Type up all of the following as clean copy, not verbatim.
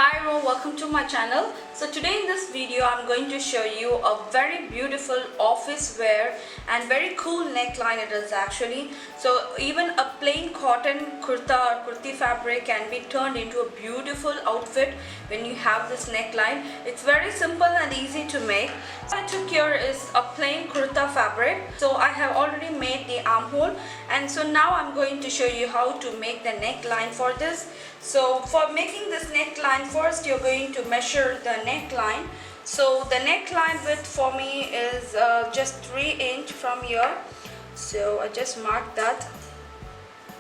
Hi everyone, welcome to my channel. So today in this video I'm going to show you a very beautiful office wear and very cool neckline it is actually. So even a plain cotton kurta or kurti fabric can be turned into a beautiful outfit when you have this neckline. It's very simple and easy to make. What I took here is a plain kurta fabric. So I have already made the armhole, and so now I'm going to show you how to make the neckline for this. So for making this neckline, first you're going to measure the neckline. So the neckline width for me is just 3 inch from here. So I just marked that.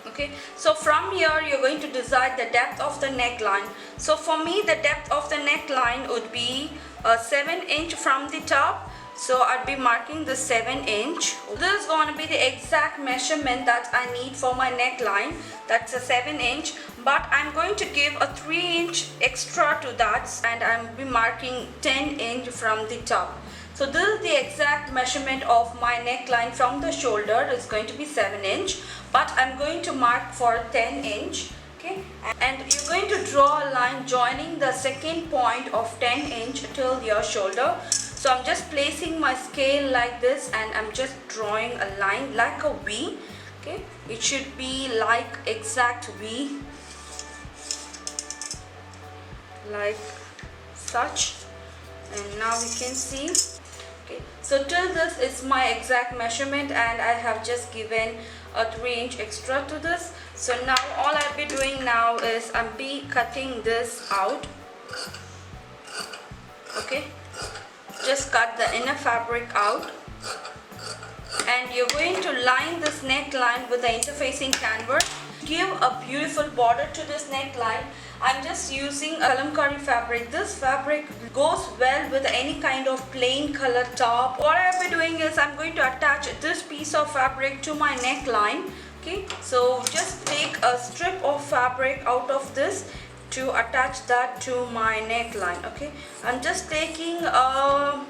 Okay, so from here you're going to decide the depth of the neckline. So for me the depth of the neckline would be 7 inch from the top. So I'll be marking the 7 inch. This is going to be the exact measurement that I need for my neckline. That's a 7 inch, but I'm going to give a 3 inch extra to that, and I'll be marking 10 inch from the top. So this is the exact measurement of my neckline. From the shoulder is going to be 7 inch, but I'm going to mark for 10 inch. Okay, and you're going to draw a line joining the second point of 10 inch till your shoulder. So I'm just placing my scale like this, and I'm just drawing a line like a V. Okay, it should be like exact V, like such. And now we can see. Okay, so till this is my exact measurement, and I have just given a 3 inch extra to this. So now all I'll be doing now is I'll be cutting this out. Okay, just cut the inner fabric out, and you're going to line this neckline with the interfacing canvas. Give a beautiful border to this neckline. I'm just using kalamkari fabric. This fabric goes well with any kind of plain color top. What I'll be doing is I'm going to attach this piece of fabric to my neckline. Okay, so just take a strip of fabric out of this to attach that to my neckline. Okay, I'm just taking a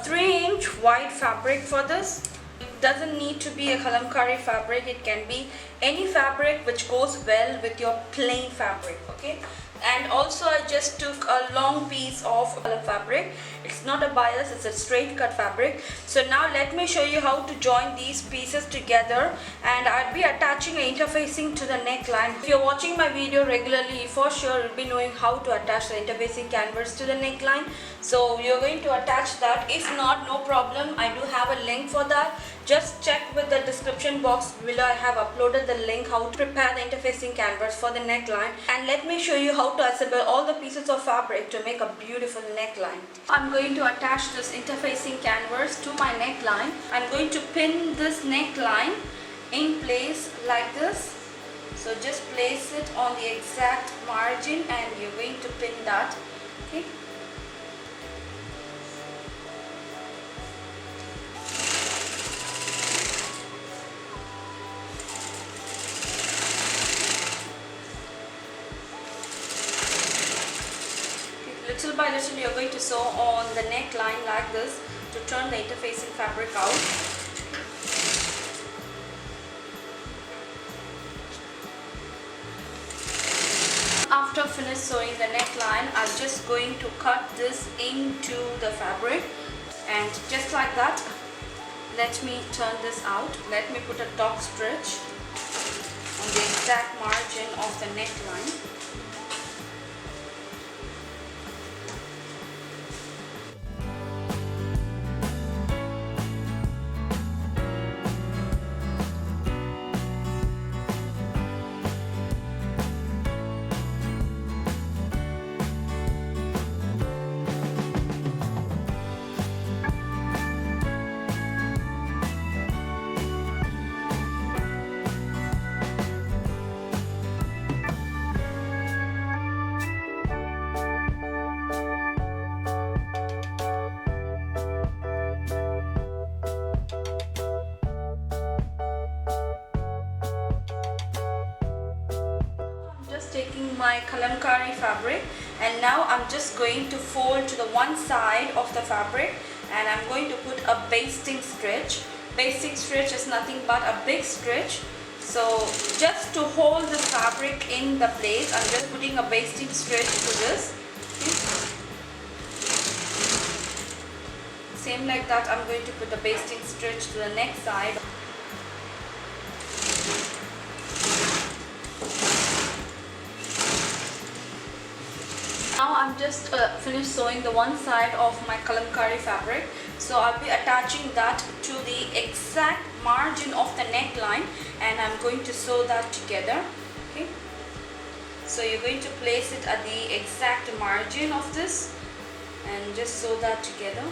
3 inch white fabric for this. It doesn't need to be a kalamkari fabric, it can be any fabric which goes well with your plain fabric. Okay, and also I just took a long piece of fabric. It's not a bias, it's a straight cut fabric. So now let me show you how to join these pieces together, and I'll be attaching an interfacing to the neckline. If you're watching my video regularly, for sure you'll be knowing how to attach the interfacing canvas to the neckline. So you're going to attach that. If not, no problem, I do have a link for that. Just check with the description box below. I have uploaded the link how to prepare the interfacing canvas for the neckline. And let me show you how to assemble all the pieces of fabric to make a beautiful neckline. I'm going to attach this interfacing canvas to my neckline. I'm going to pin this neckline in place like this. So just place it on the exact margin, and you're going to pin that. Okay. Little by little you're going to sew on the neckline like this to turn the interfacing fabric out. After finish sewing the neckline, I'm just going to cut this into the fabric, and just like that, let me turn this out. Let me put a top stitch on the exact margin of the neckline. Taking my kalamkari fabric, and now I'm just going to fold to the one side of the fabric, and I'm going to put a basting stitch. Basting stitch is nothing but a big stitch. So just to hold the fabric in the place, I'm just putting a basting stitch to this. same like that, I'm going to put a basting stitch to the neck side. Now I'm just finished sewing the one side of my kalamkari fabric. So I'll be attaching that to the exact margin of the neckline, and I'm going to sew that together. Okay. So you're going to place it at the exact margin of this and just sew that together.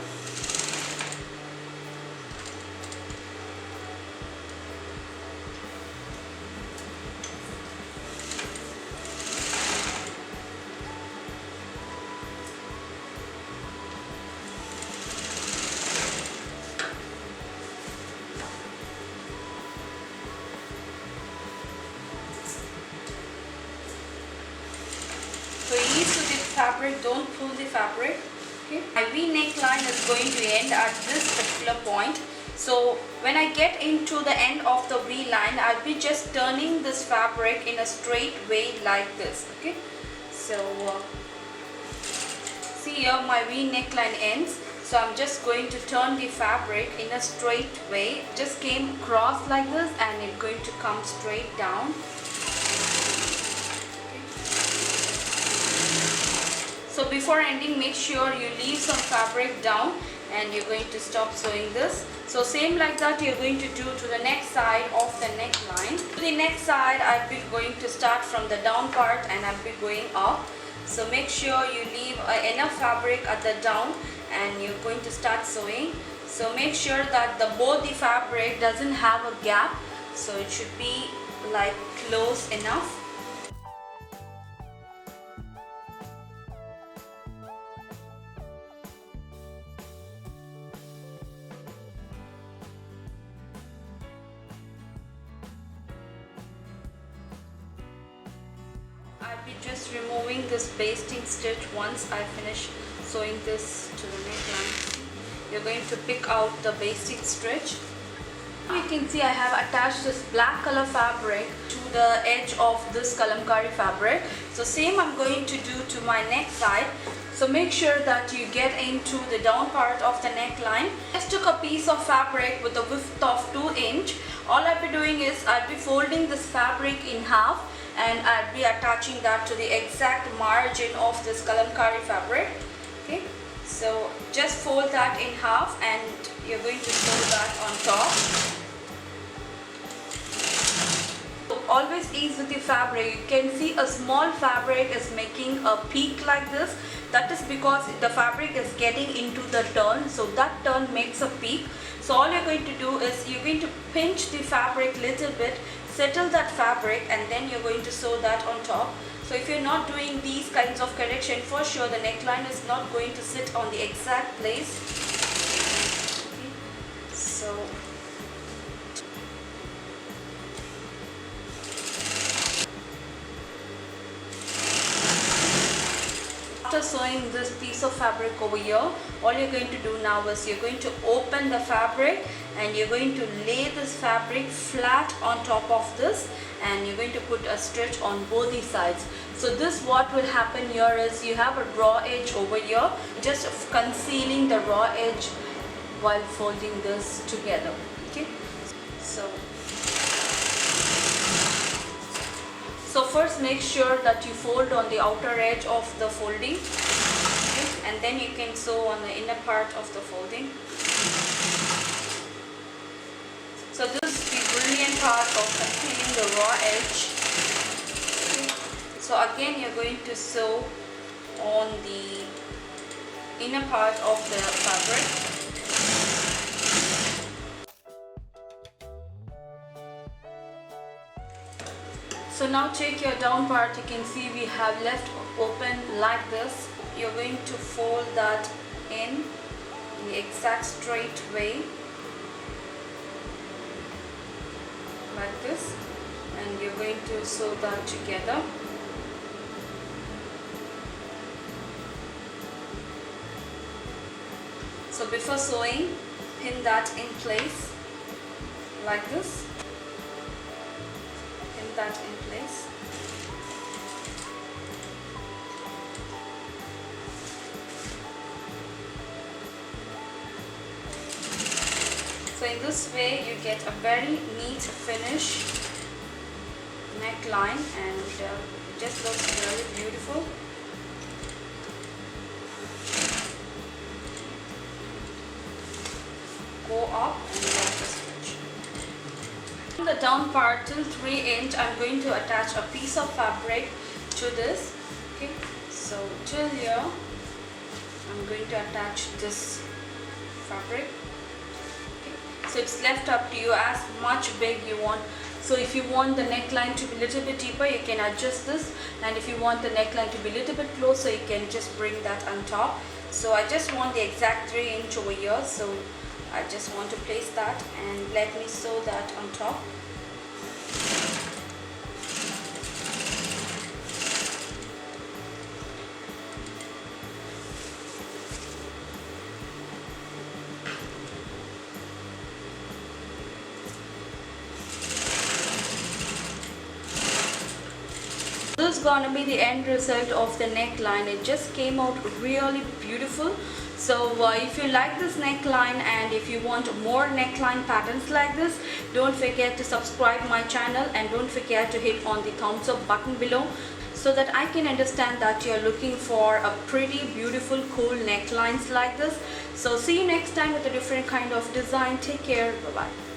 So ease to the fabric, don't pull the fabric. Okay. My V neckline is going to end at this particular point. So when I get into the end of the V line, I'll be just turning this fabric in a straight way like this. Okay. So see here my V neckline ends. So I'm just going to turn the fabric in a straight way. Just came across like this and it's going to come straight down. So before ending, make sure you leave some fabric down and you're going to stop sewing this. So same like that you're going to do to the neck side of the neckline. To the neck side, I'll be going to start from the down part and I'll be going up. So make sure you leave enough fabric at the down and you're going to start sewing. So make sure that both the fabric doesn't have a gap. So it should be like close enough. I'll be just removing this basting stitch once I finish sewing this to the neckline. You're going to pick out the basting stitch. You can see I have attached this black color fabric to the edge of this kalamkari fabric. So same I'm going to do to my neck side. So make sure that you get into the down part of the neckline. Just took a piece of fabric with a width of 2 inch. All I'll be doing is I'll be folding this fabric in half and I'll be attaching that to the exact margin of this kalamkari fabric. Okay, so just fold that in half and you're going to sew that on top. So always ease with the fabric. You can see a small fabric is making a peak like this. That is because the fabric is getting into the turn, so that turn makes a peak. So all you're going to do is you're going to pinch the fabric little bit, settle that fabric, and then you're going to sew that on top. So if you're not doing these kinds of correction, for sure the neckline is not going to sit on the exact place. Okay. So after sewing this piece of fabric over here, all you're going to do now is you're going to open the fabric and you're going to lay this fabric flat on top of this and you're going to put a stitch on both the sides. So this, what will happen here is you have a raw edge over here, just concealing the raw edge while folding this together. Okay, so first make sure that you fold on the outer edge of the folding, okay? And then you can sew on the inner part of the folding. So this is the brilliant part of concealing the raw edge. Okay. So again you're going to sew on the inner part of the fabric. So now take your down part. You can see we have left open like this. You're going to fold that in the exact straight way like this, and you're going to sew that together. So before sewing, pin that in place like this. Pin that in place. So in this way you get a very neat finish neckline, and it just looks really beautiful. Go up and let the stitch. On the down part till 3 inch, I'm going to attach a piece of fabric to this. Okay, so till here I'm going to attach this fabric. Okay, so it's left up to you as much big you want. So if you want the neckline to be a little bit deeper, you can adjust this, and if you want the neckline to be a little bit closer, you can just bring that on top. So I just want the exact 3 inch over here, so I just want to place that and let me sew that on top. This is gonna be the end result of the neckline. It just came out really beautiful. So if you like this neckline and if you want more neckline patterns like this, don't forget to subscribe my channel and don't forget to hit on the thumbs up button below, so that I can understand that you're looking for a pretty beautiful cool necklines like this. So see you next time with a different kind of design. Take care. Bye bye.